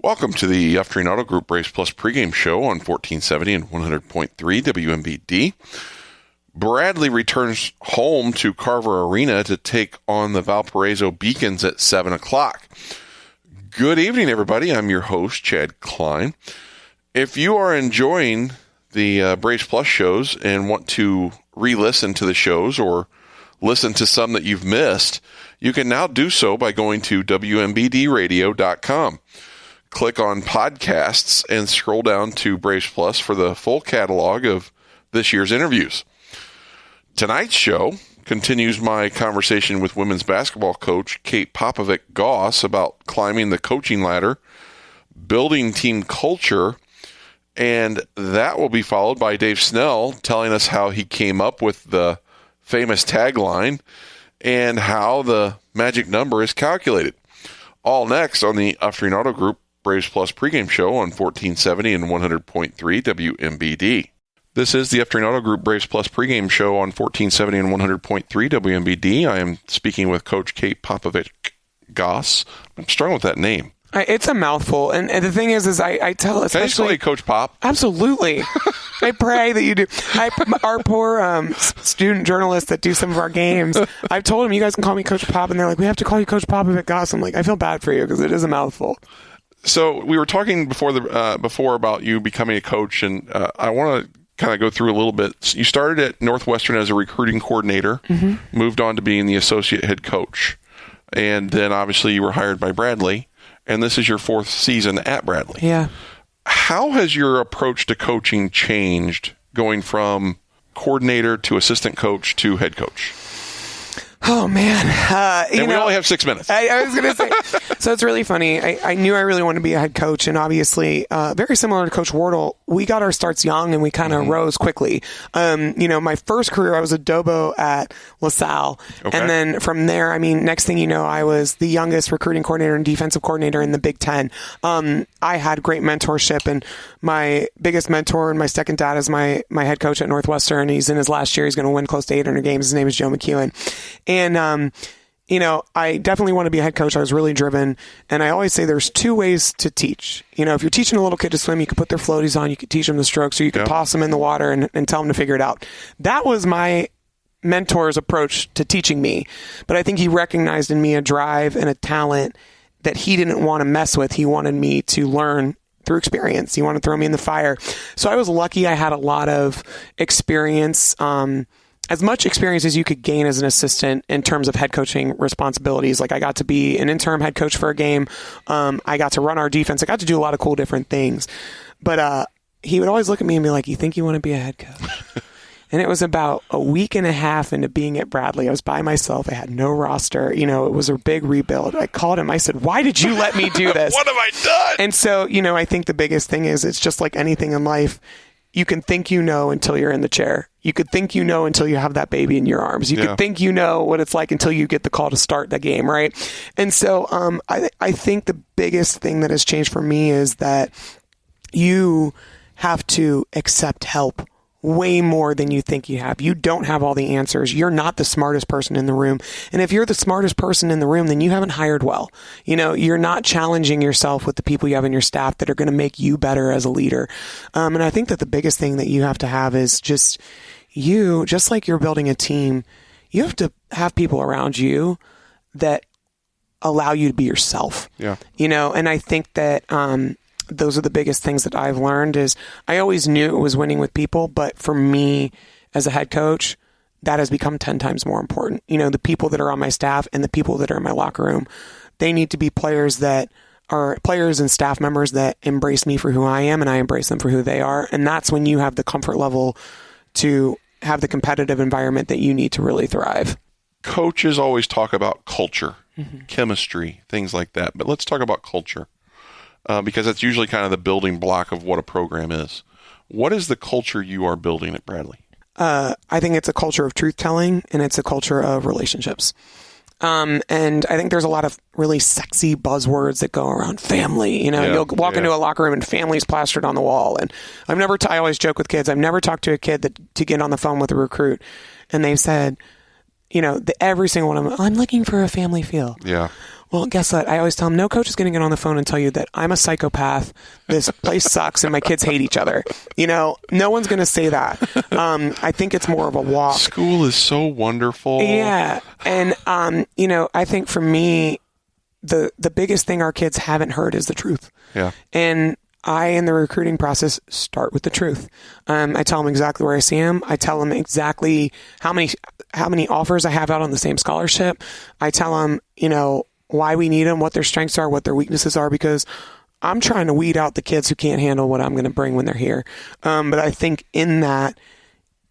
Welcome to the Afternoon Auto Group Braves Plus pregame show on 1470 and 100.3 WMBD. Bradley returns home to Carver Arena to take on the Valparaiso Beacons at 7 o'clock. Good evening, everybody. I'm your host, Chad Klein. If you are enjoying the Braves Plus shows and want to re-listen to the shows or listen to some that you've missed, you can now do so by going to WMBDradio.com. Click on podcasts and scroll down to Braves Plus for the full catalog of this year's interviews. Tonight's show continues my conversation with women's basketball coach Kate Popovic-Goss about climbing the coaching ladder, building team culture, and that will be followed by Dave Snell telling us how he came up with the famous tagline and how the magic number is calculated. All next on the Afternoon Auto Group Braves Plus pregame show on 1470 and 100.3 WMBD. This is the Afternoon Auto Group Braves Plus pregame show on 1470 and 100.3 WMBD. I am speaking with Coach Kate Popovic-Goss. I'm struggling with that name. It's a mouthful. And the thing is I tell, especially... Can I just call you Coach Pop? Absolutely. I pray that you do. Our poor student journalists that do some of our games, I've told them, you guys can call me Coach Pop, and they're like, we have to call you Coach Popovic-Goss. I'm like, I feel bad for you because it is a mouthful. So we were talking before about you becoming a coach, and I want to kind of go through a little bit. You started at Northwestern as a recruiting coordinator, moved on to being the associate head coach, and then obviously you were hired by Bradley, and this is your fourth season at Bradley. Yeah. How has your approach to coaching changed going from coordinator to assistant coach to head coach? Oh, man. And we only have 6 minutes. I was going to say, so it's really funny. I knew I really wanted to be a head coach, and obviously, very similar to Coach Wardle, we got our starts young and we kind of rose quickly. My first career, I was a Dobo at LaSalle. Okay. And then from there, next thing you know, I was the youngest recruiting coordinator and defensive coordinator in the Big Ten. I had great mentorship, and my biggest mentor and my second dad is my head coach at Northwestern. He's in his last year. He's going to win close to 800 games. His name is Joe McEwen. And, I definitely want to be a head coach. I was really driven. And I always say there's two ways to teach. If you're teaching a little kid to swim, you can put their floaties on, you can teach them the strokes, or you can toss them in the water and tell them to figure it out. That was my mentor's approach to teaching me. But I think he recognized in me a drive and a talent that he didn't want to mess with. He wanted me to learn through experience. He wanted to throw me in the fire. So I was lucky. I had a lot of experience, as much experience as you could gain as an assistant in terms of head coaching responsibilities. Like I got to be an interim head coach for a game. I got to run our defense. I got to do a lot of cool different things. But he would always look at me and be like, you think you want to be a head coach? And it was about a week and a half into being at Bradley. I was by myself. I had no roster. It was a big rebuild. I called him. I said, why did you let me do this? What have I done? And so, I think the biggest thing is it's just like anything in life. You can think until you're in the chair. You could think until you have that baby in your arms. You could think what it's like until you get the call to start the game, right? And so I think the biggest thing that has changed for me is that you have to accept help way more than you think you have. You don't have all the answers. You're not the smartest person in the room. And if you're the smartest person in the room, then you haven't hired well. You're not challenging yourself with the people you have in your staff that are going to make you better as a leader. And I think that the biggest thing that you have to have is just like you're building a team, you have to have people around you that allow you to be yourself. Yeah. And I think that, those are the biggest things that I've learned is I always knew it was winning with people, but for me as a head coach, that has become 10 times more important. The people that are on my staff and the people that are in my locker room, they need to be players that are players and staff members that embrace me for who I am and I embrace them for who they are. And that's when you have the comfort level to have the competitive environment that you need to really thrive. Coaches always talk about culture, chemistry, things like that. But let's talk about culture. Because that's usually kind of the building block of what a program is. What is the culture you are building at Bradley? I think it's a culture of truth-telling, and it's a culture of relationships. And I think there's a lot of really sexy buzzwords that go around family. You'll walk into a locker room and family's plastered on the wall. And I always joke with kids, I've never talked to a kid to get on the phone with a recruit. And they've said, every single one of them, I'm looking for a family feel. Yeah. Well, guess what? I always tell them, no coach is going to get on the phone and tell you that I'm a psychopath, this place sucks, and my kids hate each other. No one's going to say that. I think it's more of a walk. School is so wonderful. Yeah. And, I think for me, the biggest thing our kids haven't heard is the truth. Yeah. And I, in the recruiting process, start with the truth. I tell them exactly where I see them. I tell them exactly how many offers I have out on the same scholarship. I tell them, why we need them, what their strengths are, what their weaknesses are, because I'm trying to weed out the kids who can't handle what I'm going to bring when they're here. But I think in that,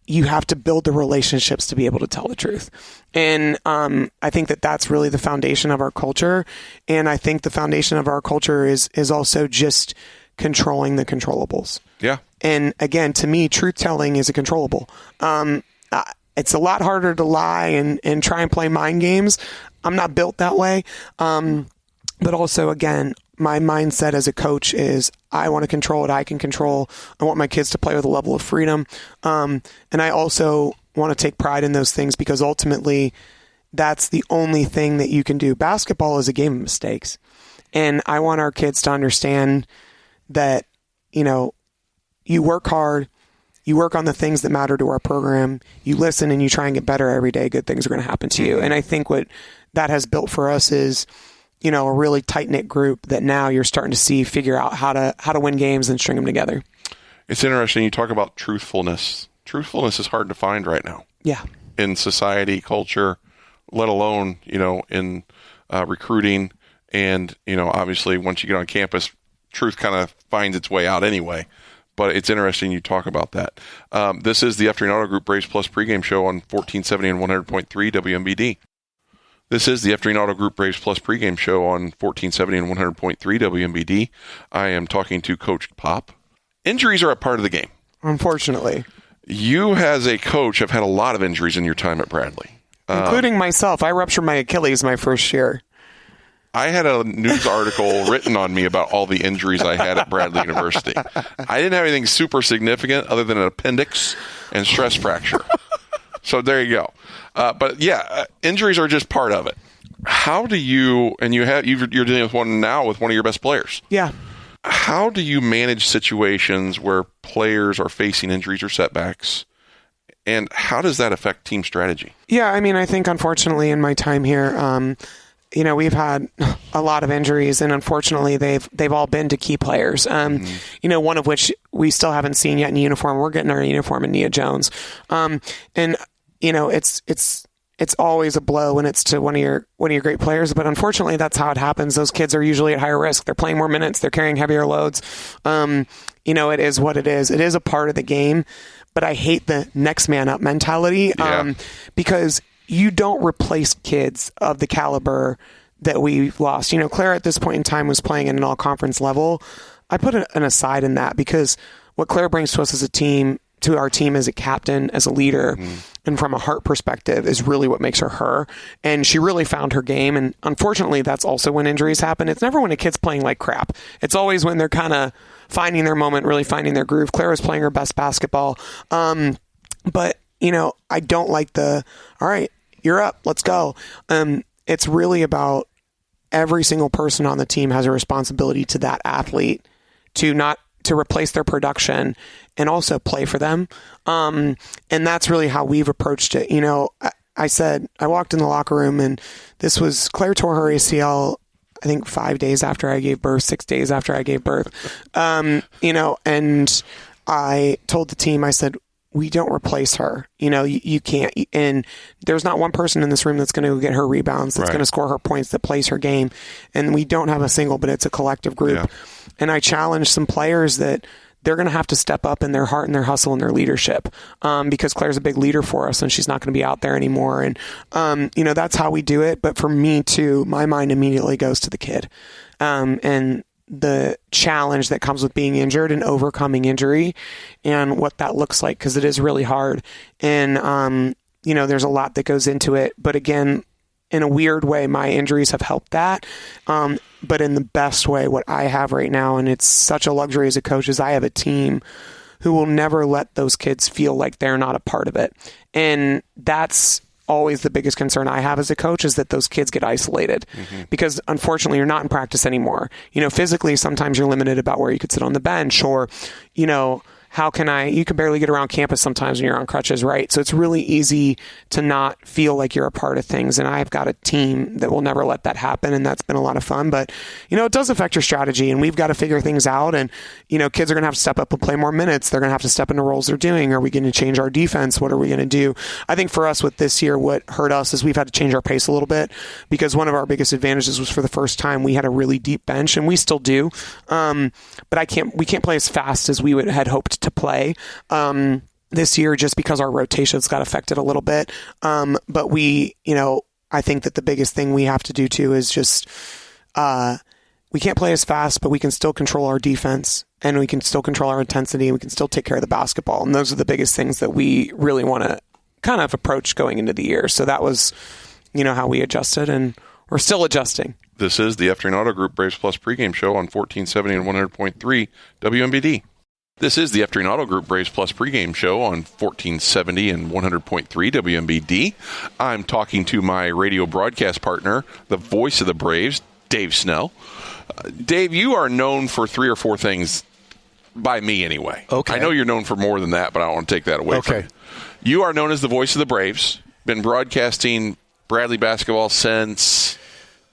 you have to build the relationships to be able to tell the truth. And I think that that's really the foundation of our culture. And I think the foundation of our culture is also just controlling the controllables. Yeah. And again, to me, truth telling is a controllable. It's a lot harder to lie and try and play mind games. I'm not built that way. But also, again, my mindset as a coach is I want to control what I can control. I want my kids to play with a level of freedom. And I also want to take pride in those things because ultimately that's the only thing that you can do. Basketball is a game of mistakes. And I want our kids to understand that, you work hard, you work on the things that matter to our program, you listen and you try and get better every day, good things are going to happen to you. And I think what that has built for us is, a really tight-knit group that now you're starting to figure out how to win games and string them together. It's interesting. You talk about truthfulness. Truthfulness is hard to find right now. Yeah. In society, culture, let alone, in recruiting. And, obviously once you get on campus, truth kind of finds its way out anyway. But it's interesting you talk about that. This is the Afternoon Auto Group Braves Plus pregame show on 1470 and 100.3 WMBD. This is the Afternoon Auto Group Braves Plus pregame show on 1470 and 100.3 WMBD. I am talking to Coach Pop. Injuries are a part of the game. Unfortunately. You, as a coach, have had a lot of injuries in your time at Bradley. Including myself. I ruptured my Achilles my first year. I had a news article written on me about all the injuries I had at Bradley University. I didn't have anything super significant other than an appendix and stress fracture. So there you go. But yeah, injuries are just part of it. How do you, and you're dealing with one now with one of your best players. Yeah. How do you manage situations where players are facing injuries or setbacks? And how does that affect team strategy? Yeah, I think unfortunately in my time here, we've had a lot of injuries, and unfortunately, they've all been to key players. One of which we still haven't seen yet in uniform. We're getting our uniform in Nia Jones, and it's always a blow when it's to one of your great players. But unfortunately, that's how it happens. Those kids are usually at higher risk. They're playing more minutes. They're carrying heavier loads. It is what it is. It is a part of the game. But I hate the next man up mentality because you don't replace kids of the caliber that we've lost. Claire at this point in time was playing at an all-conference level. I put an aside in that because what Claire brings to us as a team, to our team as a captain, as a leader, and from a heart perspective is really what makes her her. And she really found her game. And unfortunately, that's also when injuries happen. It's never when a kid's playing like crap. It's always when they're kind of finding their moment, really finding their groove. Claire was playing her best basketball. But I don't like all right, you're up, let's go. It's really about every single person on the team has a responsibility to that athlete to replace their production and also play for them. And that's really how we've approached it. I walked in the locker room and Claire tore her ACL, I think 5 days after I gave birth, 6 days after I gave birth. And I told the team, I said, we don't replace her. You can't. And there's not one person in this room that's going to get her rebounds, that's going to score her points, that plays her game. And we don't have a single, but it's a collective group. Yeah. And I challenge some players that they're going to have to step up in their heart and their hustle and their leadership because Claire's a big leader for us and she's not going to be out there anymore. And, that's how we do it. But for me too, my mind immediately goes to the kid. And the challenge that comes with being injured and overcoming injury and what that looks like, because it is really hard. And, there's a lot that goes into it. But again, in a weird way, my injuries have helped that. But in the best way, what I have right now, and it's such a luxury as a coach, is I have a team who will never let those kids feel like they're not a part of it. And that's always the biggest concern I have as a coach is that those kids get isolated because unfortunately you're not in practice anymore. Physically, sometimes you're limited about where you could sit on the bench or, you can barely get around campus sometimes when you're on crutches, right? So it's really easy to not feel like you're a part of things. And I've got a team that will never let that happen. And that's been a lot of fun, but it does affect your strategy and we've got to figure things out. And, kids are going to have to step up and play more minutes. They're going to have to step into roles they're doing. Are we going to change our defense? What are we going to do? I think for us with this year, what hurt us is we've had to change our pace a little bit because one of our biggest advantages was for the first time we had a really deep bench and we still do. But we can't play as fast as we had hoped to play this year just because our rotations got affected a little bit. But I think that the biggest thing we have to do too is just we can't play as fast, but we can still control our defense and we can still control our intensity and we can still take care of the basketball. And those are the biggest things that we really want to kind of approach going into the year. So that was, how we adjusted and we're still adjusting. This is the Afternoon Auto Group Braves Plus pregame show on 1470 and 100.3 WMBD. This is the Afternoon Auto Group Braves Plus pregame show on 1470 and 100.3 WMBD. I'm talking to my radio broadcast partner, the voice of the Braves, Dave Snell. Dave, you are known for 3 or 4 things, by me anyway. Okay. I know you're known for more than that, but I don't want to take that away from you. You are known as the voice of the Braves, been broadcasting Bradley basketball since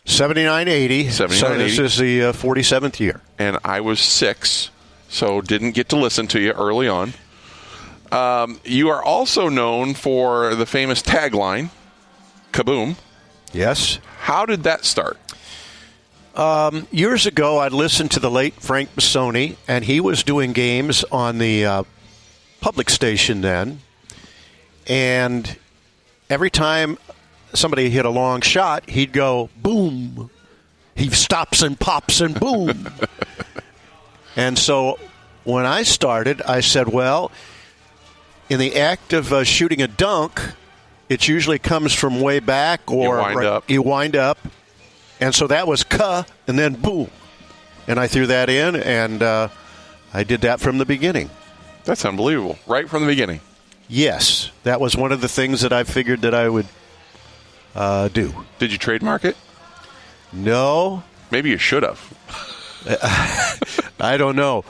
79-80. So this is the 47th year. And I was 6. So didn't get to listen to you early on. You are also known for the famous tagline, Kaboom. Yes. How did that start? Years ago, I listened to the late Frank Bissoni, and he was doing games on the public station then. And every time somebody hit a long shot, he'd go, boom. He stops and pops and boom. And so when I started, I said, well, in the act of shooting a dunk, it usually comes from way back or you wind up. And so that was ka and then boom. And I threw that in, and I did that from the beginning. That's unbelievable. Right from the beginning. Yes. That was one of the things that I figured that I would do. Did you trademark it? No. Maybe you should have. I don't know.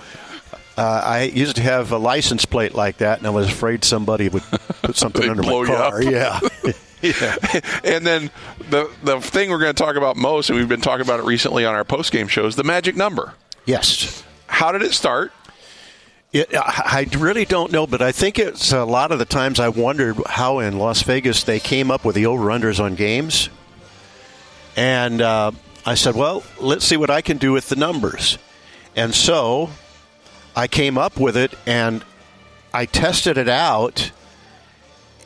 I used to have a license plate like that, and I was afraid somebody would put something under my car. Yeah. Yeah. And then the thing we're going to talk about most, and we've been talking about it recently on our post-game shows, the magic number. Yes. How did it start? I really don't know, but I think it's a lot of the times I wondered how in Las Vegas they came up with the over-unders on games. And I said, well, let's see what I can do with the numbers. And so I came up with it, and I tested it out,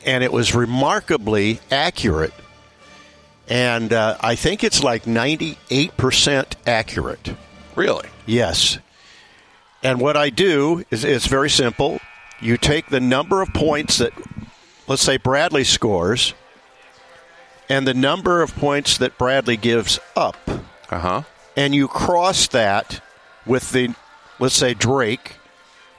and it was remarkably accurate. And I think it's like 98% accurate. Really? Yes. And what I do is it's very simple. You take the number of points that, let's say, Bradley scores, and the number of points that Bradley gives up. And you cross that with the, let's say, Drake,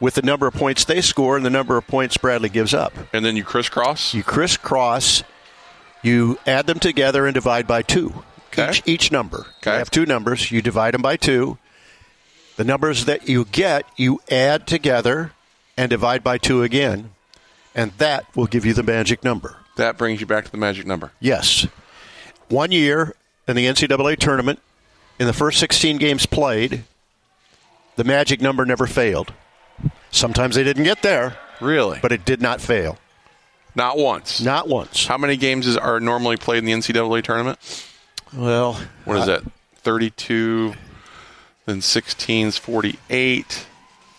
with the number of points they score and the number of points Bradley gives up. And then you crisscross? You crisscross. You add them together and divide by 2. Okay. Each number. Okay. You have 2 numbers. You divide them by 2. The numbers that you get, you add together and divide by 2 again. And that will give you the magic number. That brings you back to the magic number. Yes. One year in the NCAA tournament, in the first 16 games played, the magic number never failed. Sometimes they didn't get there. Really? But it did not fail. Not once? Not once. How many games are normally played in the NCAA tournament? Well, what is that? 32, then 16 is 48.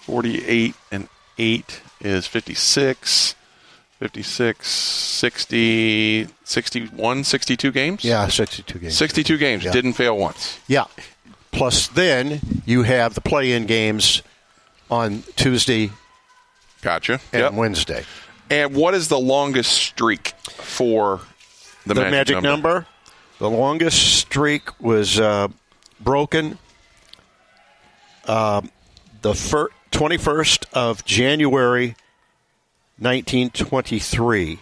48 and 8 is 56. 56, 60, 61, 62 games? Yeah, 62 games. 62 games. Yeah. Didn't fail once. Yeah. Plus then you have the play-in games on Tuesday Gotcha. and Wednesday. And what is the longest streak for the magic number? The longest streak was broken the 21st of January 1923.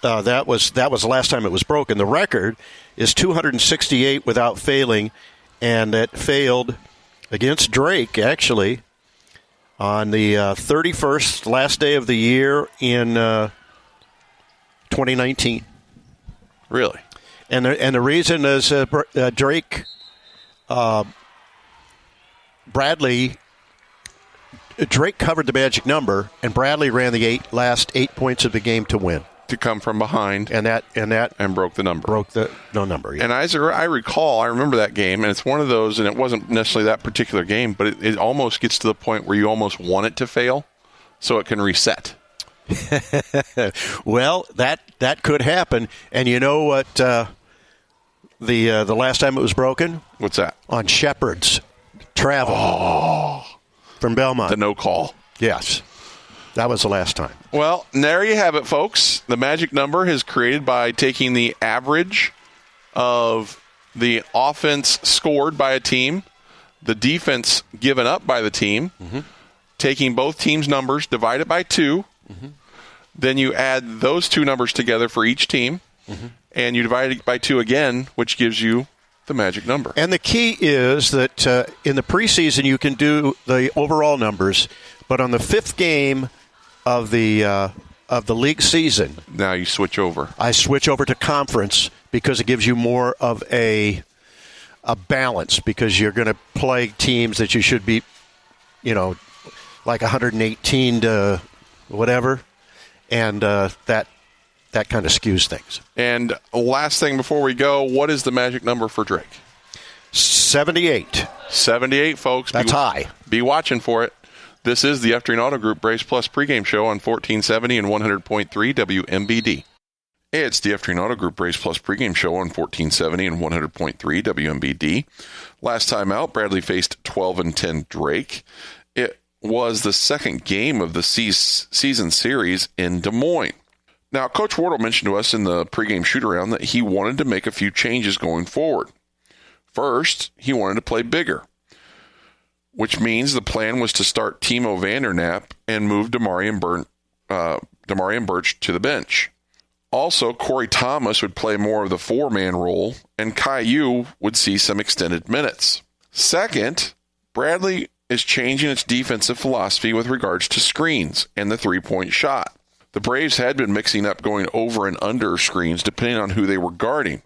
that was the last time it was broken. The record is 268 without failing, and it failed against Drake, actually, on the 31st, last day of the year in 2019. Really? And the reason is Drake, Drake covered the magic number, and Bradley ran the last 8 points of the game to win. To come from behind. And broke the number. Broke the number, yeah. And as I recall, I remember that game, and it's one of those, and it wasn't necessarily that particular game, but it almost gets to the point where you almost want it to fail so it can reset. Well, that could happen. And you know what the last time it was broken? What's that? On Shepherd's travel from Belmont. The no call. Yes. That was the last time. Well, there you have it, folks. The magic number is created by taking the average of the offense scored by a team, the defense given up by the team, taking both teams' numbers, divide it by 2, then you add those two numbers together for each team, and you divide it by 2 again, which gives you the magic number. And the key is that in the preseason you can do the overall numbers, but on the 5th game of the league season, now you switch over. I switch over to conference because it gives you more of a balance, because you're going to play teams that you should be, like 118 to whatever, and that kind of skews things. And last thing before we go, what is the magic number for Drake? 78. 78, folks. That's high. Be watching for it. This is the F-Train Auto Group Brace Plus pregame show on 1470 and 100.3 WMBD. It's the F-Train Auto Group Brace Plus pregame show on 1470 and 100.3 WMBD. Last time out, Bradley faced 12-10 Drake. It was the second game of the season series in Des Moines. Now, Coach Wardle mentioned to us in the pregame shoot-around that he wanted to make a few changes going forward. First, he wanted to play bigger, which means the plan was to start Timo Vandernap and move Damarian Birch to the bench. Also, Corey Thomas would play more of the 4-man role, and Caillou would see some extended minutes. Second, Bradley is changing its defensive philosophy with regards to screens and the three-point shot. The Braves had been mixing up going over and under screens depending on who they were guarding,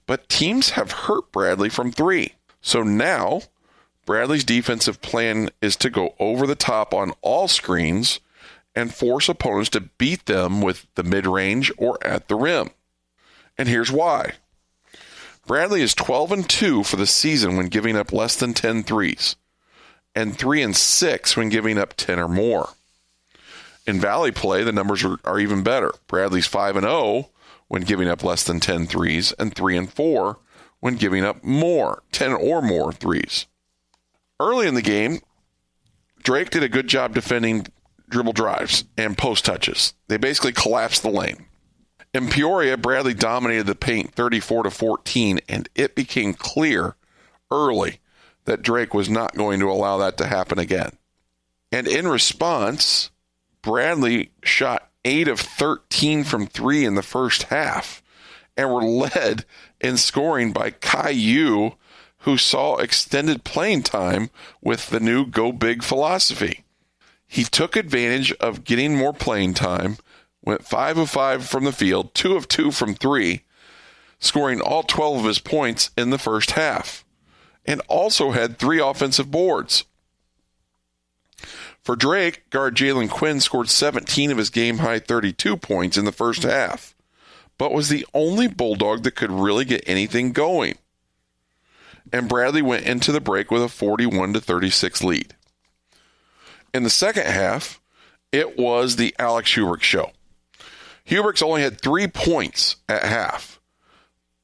but teams have hurt Bradley from 3. So now, Bradley's defensive plan is to go over the top on all screens and force opponents to beat them with the mid-range or at the rim. And here's why. Bradley is 12-2 for the season when giving up less than 10 threes, and 3-6 when giving up 10 or more. In Valley play, the numbers are even better. Bradley's 5-0 when giving up less than 10 threes, and 3-4 when giving up 10 or more threes. Early in the game, Drake did a good job defending dribble drives and post touches. They basically collapsed the lane. In Peoria, Bradley dominated the paint 34-14, and it became clear early that Drake was not going to allow that to happen again. And in response, Bradley shot 8 of 13 from 3 in the first half and were led in scoring by Caillou, who saw extended playing time with the new Go Big philosophy. He took advantage of getting more playing time, went 5 of 5 from the field, 2 of 2 from 3, scoring all 12 of his points in the first half, and also had 3 offensive boards. For Drake, guard Jalen Quinn scored 17 of his game-high 32 points in the first half, but was the only Bulldog that could really get anything going. And Bradley went into the break with a 41-36 lead. In the second half, it was the Alex Hubrick show. Hubrick's only had 3 points at half,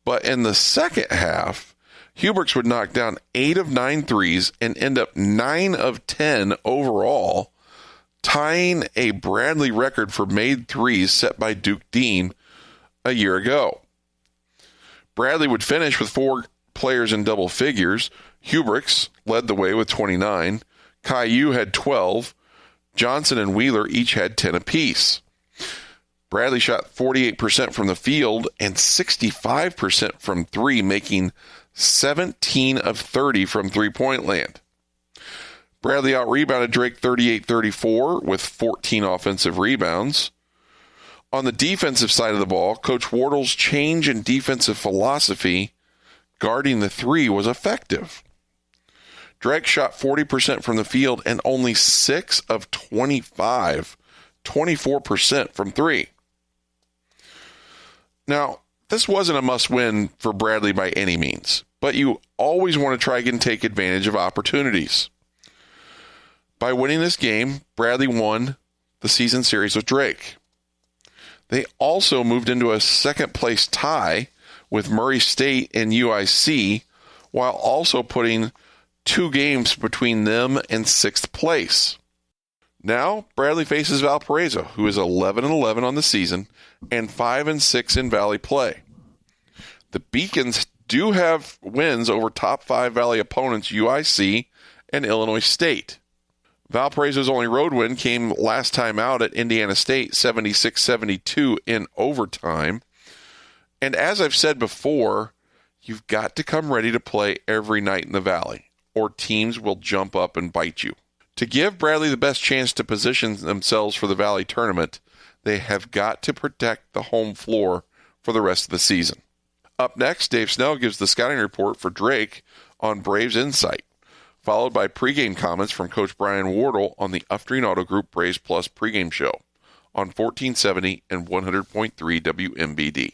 but in the second half, Hubrick's would knock down 8 of 9 threes and end up 9 of 10 overall, tying a Bradley record for made threes set by Duke Dean a year ago. Bradley would finish with 4 players in double figures. Hubrick's led the way with 29. Caillou had 12. Johnson and Wheeler each had 10 apiece. Bradley shot 48% from the field and 65% from three, making 17 of 30 from three-point land. Bradley out-rebounded Drake 38-34 with 14 offensive rebounds. On the defensive side of the ball, Coach Wardle's change in defensive philosophy guarding the three was effective. Drake shot 40% from the field and only 6 of 25, 24% from three. Now, this wasn't a must-win for Bradley by any means, but you always want to try and take advantage of opportunities. By winning this game, Bradley won the season series with Drake. They also moved into a second-place tie with Murray State and UIC, while also putting 2 games between them and 6th place. Now, Bradley faces Valparaiso, who is 11-11 on the season and 5-6 in Valley play. The Beacons do have wins over top 5 Valley opponents UIC and Illinois State. Valparaiso's only road win came last time out at Indiana State, 76-72 in overtime. And as I've said before, you've got to come ready to play every night in the Valley, or teams will jump up and bite you. To give Bradley the best chance to position themselves for the Valley tournament, they have got to protect the home floor for the rest of the season. Up next, Dave Snell gives the scouting report for Drake on Braves Insight, followed by pregame comments from Coach Brian Wardle on the Uftreen Auto Group Braves Plus pregame show on 1470 and 100.3 WMBD.